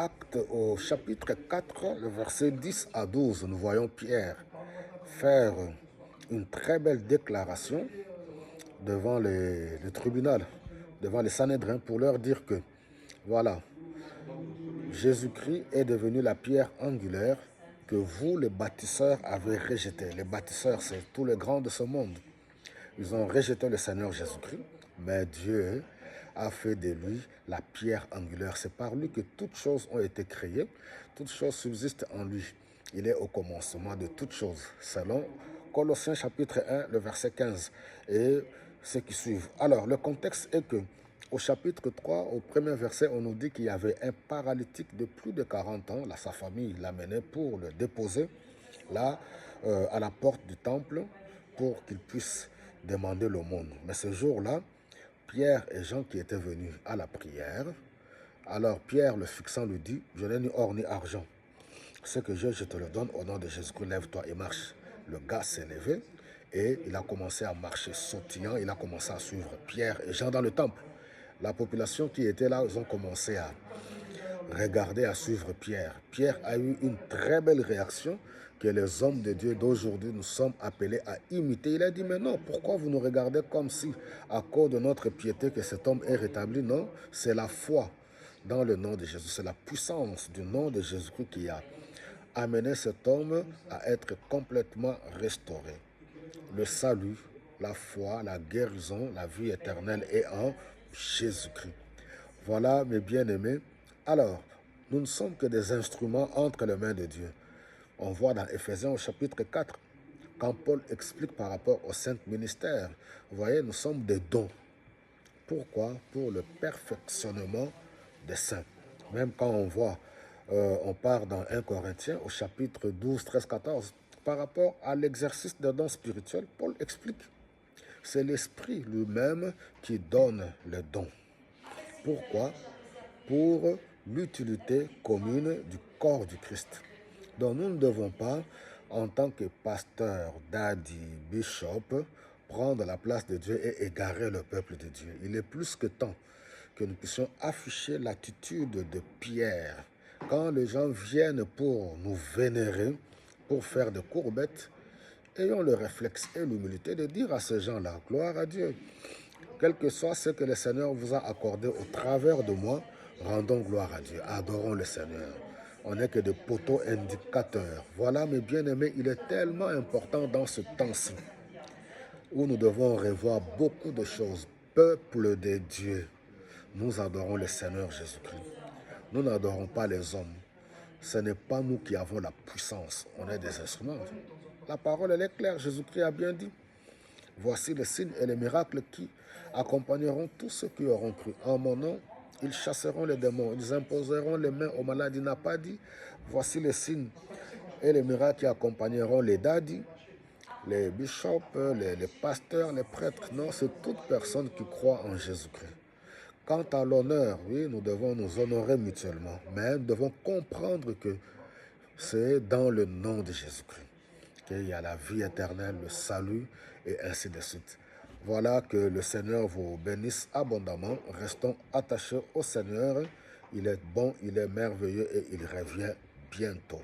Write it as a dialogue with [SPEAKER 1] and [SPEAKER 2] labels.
[SPEAKER 1] Actes au chapitre 4, le verset 10 à 12, nous voyons Pierre faire une très belle déclaration devant le tribunal, devant les Sanhédrins, pour leur dire que, voilà, Jésus-Christ est devenu la pierre angulaire que vous, les bâtisseurs, avez rejetée. Les bâtisseurs, c'est tous les grands de ce monde. Ils ont rejeté le Seigneur Jésus-Christ, mais Dieu a fait de lui la pierre angulaire. C'est par lui que toutes choses ont été créées, toutes choses subsistent en lui. Il est au commencement de toutes choses, selon Colossiens chapitre 1, le verset 15 et ceux qui suivent. Alors, le contexte est que au chapitre 3, au premier verset, on nous dit qu'il y avait un paralytique de plus de 40 ans. Là, sa famille l'amenait pour le déposer là, à la porte du temple pour qu'il puisse demander l'aumône. Mais ce jour-là, Pierre et Jean qui étaient venus à la prière, alors Pierre, le fixant, lui dit, je n'ai ni or ni argent. Ce que je te le donne au nom de Jésus-Christ, lève-toi et marche. Le gars s'est levé et il a commencé à marcher sautillant. Il a commencé à suivre Pierre et Jean dans le temple. La population qui était là, ils ont commencé à regarder, à suivre Pierre. Pierre a eu une très belle réaction que les hommes de Dieu d'aujourd'hui nous sommes appelés à imiter. Il a dit, mais non, pourquoi vous nous regardez comme si, à cause de notre piété, que cet homme est rétabli? Non, c'est la foi dans le nom de Jésus. C'est la puissance du nom de Jésus-Christ qui a amené cet homme à être complètement restauré. Le salut, la foi, la guérison, la vie éternelle est en Jésus-Christ. Voilà, mes bien-aimés. Alors, nous ne sommes que des instruments entre les mains de Dieu. On voit dans Éphésiens au chapitre 4, quand Paul explique par rapport au saint ministère, vous voyez, nous sommes des dons. Pourquoi? Pour le perfectionnement des saints. Même quand on voit, on part dans 1 Corinthiens au chapitre 12, 13, 14, par rapport à l'exercice des dons spirituels, Paul explique. C'est l'Esprit lui-même qui donne les dons. Pourquoi? Pour l'utilité commune du corps du Christ. Donc nous ne devons pas, en tant que pasteur, daddy, bishop, prendre la place de Dieu et égarer le peuple de Dieu. Il est plus que temps que nous puissions afficher l'attitude de Pierre. Quand les gens viennent pour nous vénérer, pour faire des courbettes, ayons le réflexe et l'humilité de dire à ces gens-là, gloire à Dieu, quel que soit ce que le Seigneur vous a accordé au travers de moi, rendons gloire à Dieu, adorons le Seigneur. On n'est que des poteaux indicateurs. Voilà, mes bien-aimés, il est tellement important dans ce temps-ci où nous devons revoir beaucoup de choses. Peuple de Dieu, nous adorons le Seigneur Jésus-Christ. Nous n'adorons pas les hommes. Ce n'est pas nous qui avons la puissance. On est des instruments. La parole, elle est claire. Jésus-Christ a bien dit. Voici les signes et les miracles qui accompagneront tous ceux qui auront cru. En mon nom, ils chasseront les démons. Ils imposeront les mains aux malades. Il n'a pas dit, voici les signes et les miracles qui accompagneront les daddies, les bishops, les pasteurs, les prêtres. Non, c'est toute personne qui croit en Jésus-Christ. Quant à l'honneur, oui, nous devons nous honorer mutuellement. Mais nous devons comprendre que c'est dans le nom de Jésus-Christ qu'il y a la vie éternelle, le salut et ainsi de suite. Voilà, que le Seigneur vous bénisse abondamment. Restons attachés au Seigneur. Il est bon, il est merveilleux et il revient bientôt.